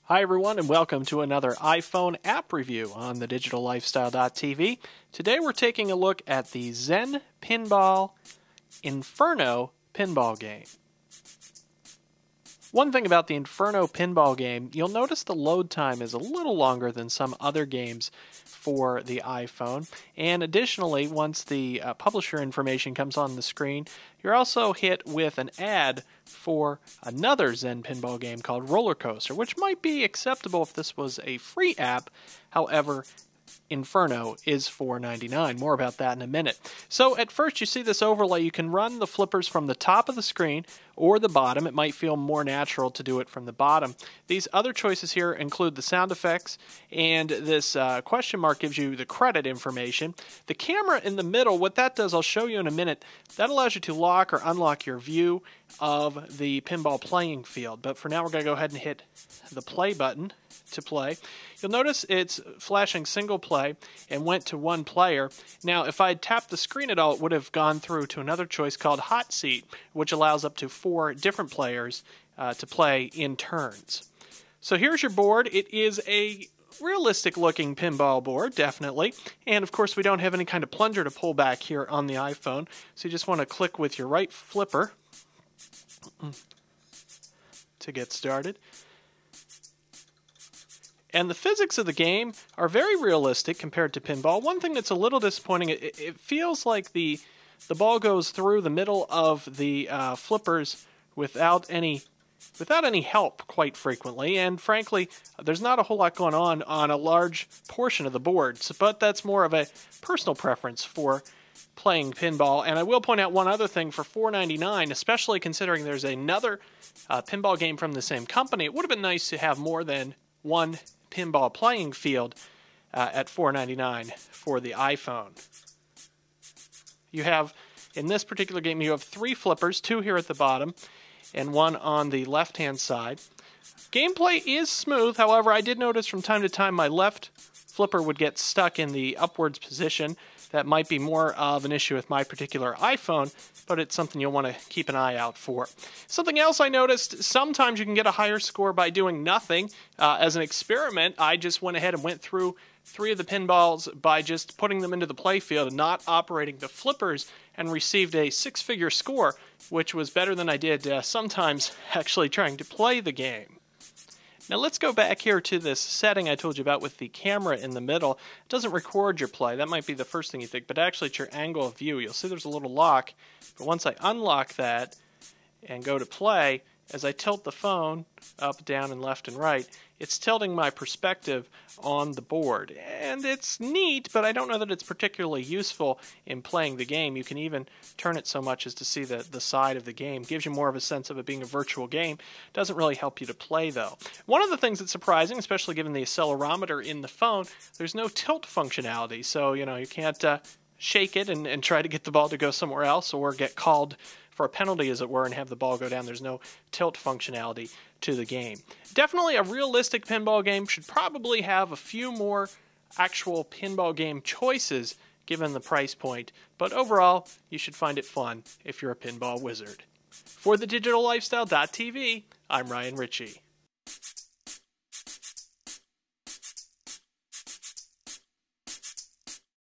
Hi everyone and welcome to another iPhone app review on the digitallifestyle.tv. Today we're taking a look at the Zen Pinball Inferno pinball game. One thing about the Inferno pinball game, you'll notice the load time is a little longer than some other games for the iPhone. And additionally, once the publisher information comes on the screen, you're also hit with an ad for another Zen pinball game called Roller Coaster, which might be acceptable if this was a free app. However, Inferno is $4.99. More about that in a minute. So at first you see this overlay. You can run the flippers from the top of the screen or the bottom. It might feel more natural to do it from the bottom. These other choices here include the sound effects, and this question mark gives you the credit information. The camera in the middle, what that does, I'll show you in a minute, that allows you to lock or unlock your view of the pinball playing field. But for now we're going to go ahead and hit the play button to play. You'll notice it's flashing single play and went to one player. Now if I had tapped the screen at all, it would have gone through to another choice called Hot Seat, which allows up to 4 different players to play in turns. So here's your board. It is a realistic looking pinball board, definitely, and of course we don't have any kind of plunger to pull back here on the iPhone, so you just want to click with your right flipper to get started. And the physics of the game are very realistic compared to pinball. One thing that's a little disappointing, it feels like the ball goes through the middle of the flippers without any help quite frequently, and frankly there's not a whole lot going on a large portion of the board, but that's more of a personal preference for playing pinball. And I will point out one other thing: for $4.99, especially considering there's another pinball game from the same company, it would have been nice to have more than one pinball playing field at $4.99 for the iPhone. You have, in this particular game, you have 3 flippers, 2 here at the bottom and 1 on the left-hand side. Gameplay is smooth. However, I did notice from time to time my left flipper would get stuck in the upwards position. That might be more of an issue with my particular iPhone, but it's something you'll want to keep an eye out for. Something else I noticed, sometimes you can get a higher score by doing nothing. As an experiment, I just went ahead and went through 3 of the pinballs by just putting them into the playfield and not operating the flippers, and received a 6-figure score, which was better than I did sometimes actually trying to play the game. Now let's go back here to this setting I told you about with the camera in the middle. It doesn't record your play. That might be the first thing you think, but actually it's your angle of view. You'll see there's a little lock, but once I unlock that and go to play, as I tilt the phone up, down, and left and right, it's tilting my perspective on the board. And it's neat, but I don't know that it's particularly useful in playing the game. You can even turn it so much as to see the side of the game. Gives you more of a sense of it being a virtual game. Doesn't really help you to play, though. One of the things that's surprising, especially given the accelerometer in the phone, there's no tilt functionality. So, you can't shake it and try to get the ball to go somewhere else, or get called for a penalty, as it were, and have the ball go down. There's no tilt functionality to the game. Definitely a realistic pinball game. Should probably have a few more actual pinball game choices given the price point, but overall you should find it fun if you're a pinball wizard. For the digitallifestyle.tv, I'm Ryan Ritchey.